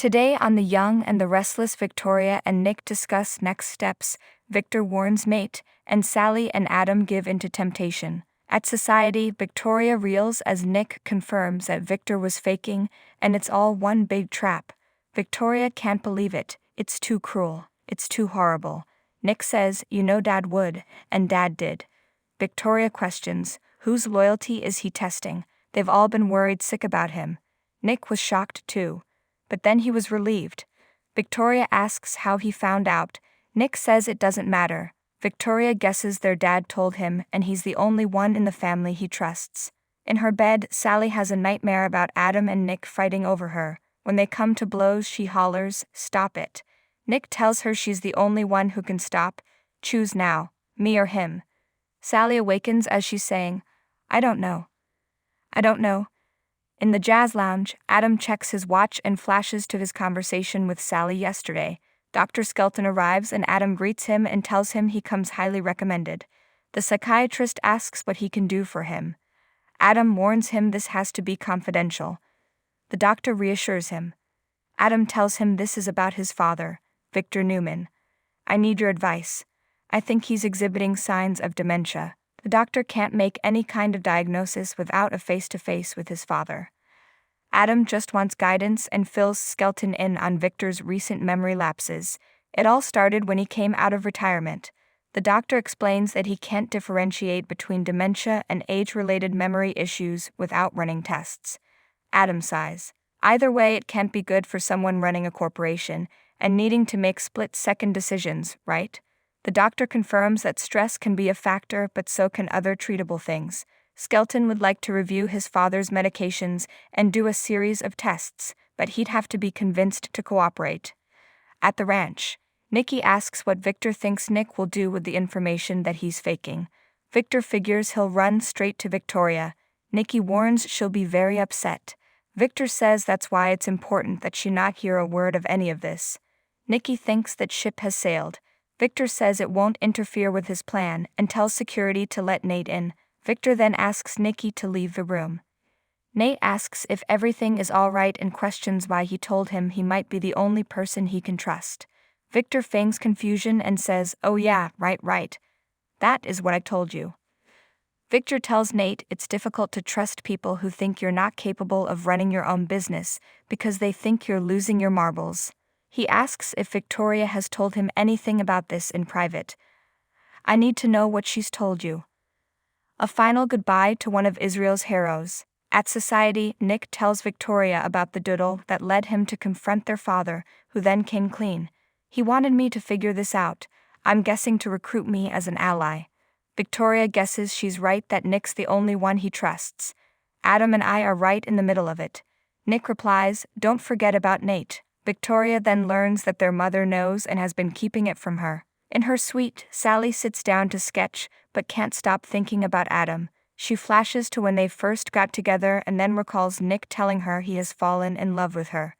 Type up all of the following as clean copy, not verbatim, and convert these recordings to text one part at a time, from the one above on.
Today on The Young and the Restless, Victoria and Nick discuss next steps. Victor warns Nate, and Sally and Adam give into temptation. At Society, Victoria reels as Nick confirms that Victor was faking, and it's all one big trap. Victoria can't believe it. It's too cruel. It's too horrible. Nick says, "You know Dad would," and Dad did. Victoria questions, whose loyalty is he testing? They've all been worried sick about him. Nick was shocked too. But then he was relieved. Victoria asks how he found out. Nick says it doesn't matter. Victoria guesses their dad told him, and he's the only one in the family he trusts. In her bed, Sally has a nightmare about Adam and Nick fighting over her. When they come to blows, she hollers, "Stop it." Nick tells her she's the only one who can stop. Choose now, me or him. Sally awakens as she's saying, "I don't know. I don't know." In the jazz lounge, Adam checks his watch and flashes to his conversation with Sally yesterday. Dr. Skelton arrives and Adam greets him and tells him he comes highly recommended. The psychiatrist asks what he can do for him. Adam warns him this has to be confidential. The doctor reassures him. Adam tells him this is about his father, Victor Newman. "I need your advice. I think he's exhibiting signs of dementia." The doctor can't make any kind of diagnosis without a face-to-face with his father. Adam just wants guidance and fills Skelton in on Victor's recent memory lapses. It all started when he came out of retirement. The doctor explains that he can't differentiate between dementia and age-related memory issues without running tests. Adam sighs. Either way, it can't be good for someone running a corporation and needing to make split-second decisions, right? The doctor confirms that stress can be a factor, but so can other treatable things. Skelton would like to review his father's medications and do a series of tests, but he'd have to be convinced to cooperate. At the ranch, Nikki asks what Victor thinks Nick will do with the information that he's faking. Victor figures he'll run straight to Victoria. Nikki warns she'll be very upset. Victor says that's why it's important that she not hear a word of any of this. Nikki thinks that ship has sailed. Victor says it won't interfere with his plan and tells security to let Nate in. Victor then asks Nikki to leave the room. Nate asks if everything is all right and questions why he told him he might be the only person he can trust. Victor feigns confusion and says, "Oh yeah, right. That is what I told you." Victor tells Nate it's difficult to trust people who think you're not capable of running your own business because they think you're losing your marbles. He asks if Victoria has told him anything about this in private. "I need to know what she's told you." A final goodbye to one of Israel's heroes. At Society, Nick tells Victoria about the doodle that led him to confront their father, who then came clean. "He wanted me to figure this out. I'm guessing to recruit me as an ally." Victoria guesses she's right that Nick's the only one he trusts. Adam and I are right in the middle of it. Nick replies, "Don't forget about Nate." Victoria then learns that their mother knows and has been keeping it from her. In her suite, Sally sits down to sketch, but can't stop thinking about Adam. She flashes to when they first got together and then recalls Nick telling her he has fallen in love with her.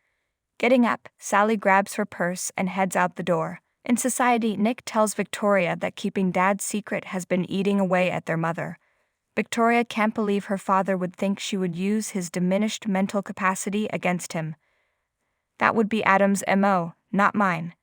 Getting up, Sally grabs her purse and heads out the door. In Society, Nick tells Victoria that keeping Dad's secret has been eating away at their mother. Victoria can't believe her father would think she would use his diminished mental capacity against him. That would be Adam's MO, not mine.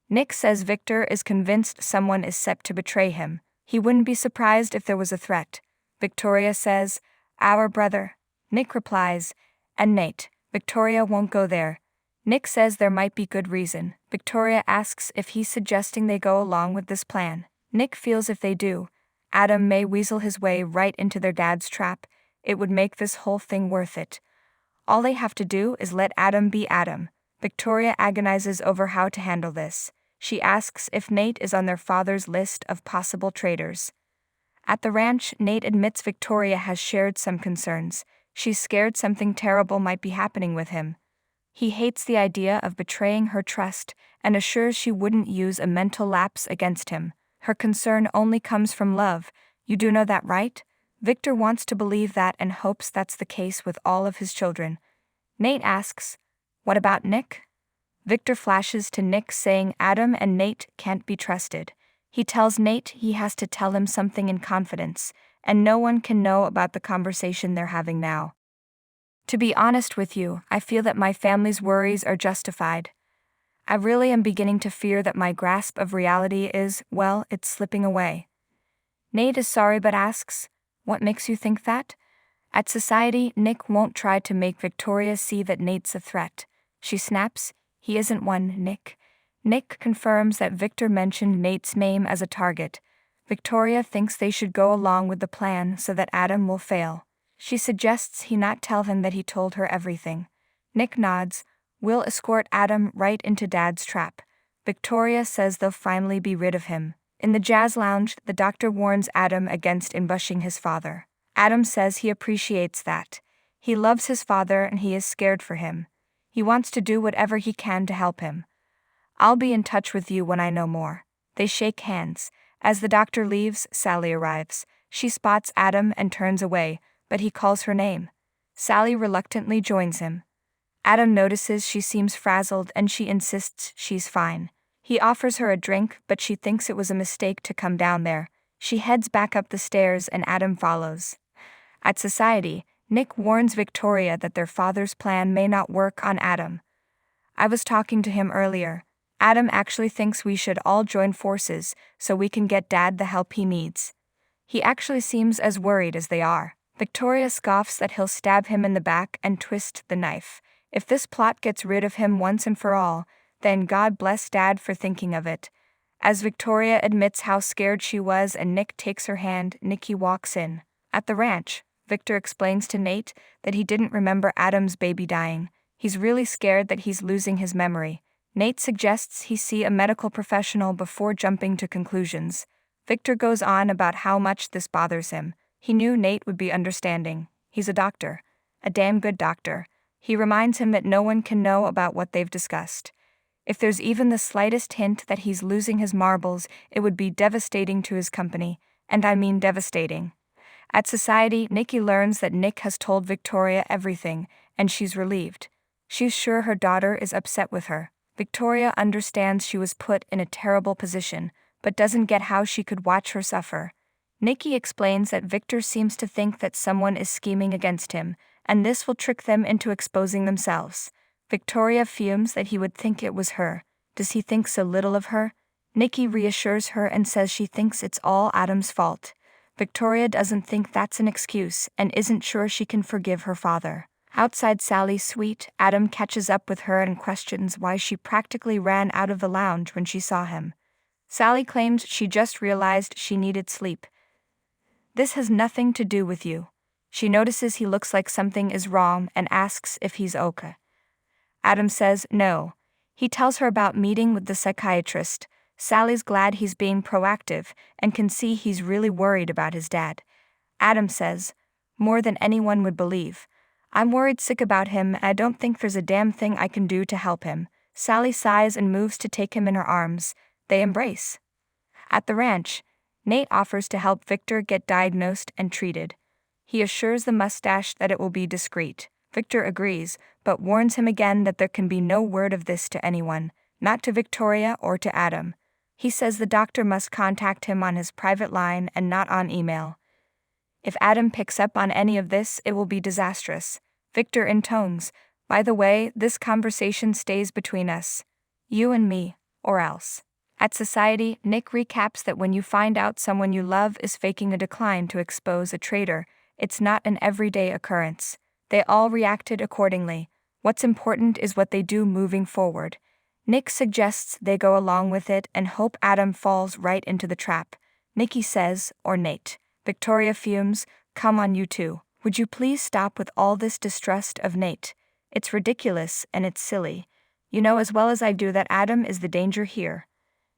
Nick says Victor is convinced someone is set to betray him. He wouldn't be surprised if there was a threat. Victoria says, "Our brother." Nick replies, "And Nate." Victoria won't go there. Nick says there might be good reason. Victoria asks if he's suggesting they go along with this plan. Nick feels if they do, Adam may weasel his way right into their dad's trap. It would make this whole thing worth it. All they have to do is let Adam be Adam. Victoria agonizes over how to handle this. She asks if Nate is on their father's list of possible traitors. At the ranch, Nate admits Victoria has shared some concerns. She's scared something terrible might be happening with him. He hates the idea of betraying her trust and assures she wouldn't use a mental lapse against him. Her concern only comes from love. You do know that, right? Victor wants to believe that and hopes that's the case with all of his children. Nate asks, "What about Nick?" Victor flashes to Nick saying Adam and Nate can't be trusted. He tells Nate he has to tell him something in confidence, and no one can know about the conversation they're having now. To be honest with you, I feel that my family's worries are justified. I really am beginning to fear that my grasp of reality is, well, it's slipping away. Nate is sorry but asks, what makes you think that? At society, Nick won't try to make Victoria see that Nate's a threat. She snaps, he isn't one, Nick. Nick confirms that Victor mentioned Nate's name as a target. Victoria thinks they should go along with the plan so that Adam will fail. She suggests he not tell him that he told her everything. Nick nods. We'll escort Adam right into Dad's trap. Victoria says they'll finally be rid of him. In the jazz lounge, the doctor warns Adam against ambushing his father. Adam says he appreciates that. He loves his father and he is scared for him. He wants to do whatever he can to help him. I'll be in touch with you when I know more. They shake hands. As the doctor leaves, Sally arrives. She spots Adam and turns away, but he calls her name. Sally reluctantly joins him. Adam notices she seems frazzled and she insists she's fine. He offers her a drink, but she thinks it was a mistake to come down there. She heads back up the stairs and Adam follows. At society, Nick warns Victoria that their father's plan may not work on Adam. I was talking to him earlier. Adam actually thinks we should all join forces so we can get Dad the help he needs. He actually seems as worried as they are. Victoria scoffs that he'll stab him in the back and twist the knife. If this plot gets rid of him once and for all, then God bless Dad for thinking of it. As Victoria admits how scared she was and Nick takes her hand, Nikki walks in. At the ranch, Victor explains to Nate that he didn't remember Adam's baby dying. He's really scared that he's losing his memory. Nate suggests he see a medical professional before jumping to conclusions. Victor goes on about how much this bothers him. He knew Nate would be understanding. He's a doctor. A damn good doctor. He reminds him that no one can know about what they've discussed. If there's even the slightest hint that he's losing his marbles, it would be devastating to his company. And I mean devastating. At society, Nikki learns that Nick has told Victoria everything, and she's relieved. She's sure her daughter is upset with her. Victoria understands she was put in a terrible position, but doesn't get how she could watch her suffer. Nikki explains that Victor seems to think that someone is scheming against him, and this will trick them into exposing themselves. Victoria fumes that he would think it was her. Does he think so little of her? Nikki reassures her and says she thinks it's all Adam's fault. Victoria doesn't think that's an excuse and isn't sure she can forgive her father. Outside Sally's suite, Adam catches up with her and questions why she practically ran out of the lounge when she saw him. Sally claims she just realized she needed sleep. This has nothing to do with you. She notices he looks like something is wrong and asks if he's okay. Adam says no. He tells her about meeting with the psychiatrist. Sally's glad he's being proactive and can see he's really worried about his dad. Adam says, more than anyone would believe. I'm worried sick about him and I don't think there's a damn thing I can do to help him. Sally sighs and moves to take him in her arms. They embrace. At the ranch, Nate offers to help Victor get diagnosed and treated. He assures the mustache that it will be discreet. Victor agrees, but warns him again that there can be no word of this to anyone, not to Victoria or to Adam. He says the doctor must contact him on his private line and not on email. If Adam picks up on any of this, it will be disastrous. Victor intones, by the way, this conversation stays between us. You and me, or else. At society, Nick recaps that when you find out someone you love is faking a decline to expose a traitor, it's not an everyday occurrence. They all reacted accordingly. What's important is what they do moving forward. Nick suggests they go along with it and hope Adam falls right into the trap. Nikki says, or Nate. Victoria fumes, come on you two. Would you please stop with all this distrust of Nate? It's ridiculous and it's silly. You know as well as I do that Adam is the danger here.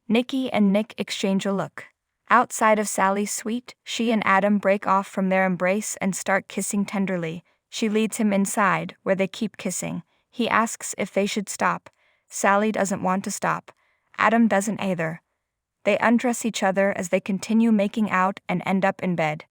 Nikki and Nick exchange a look. Outside of Sally's suite, she and Adam break off from their embrace and start kissing tenderly. She leads him inside, where they keep kissing. He asks if they should stop. Sally doesn't want to stop. Adam doesn't either. They undress each other as they continue making out and end up in bed.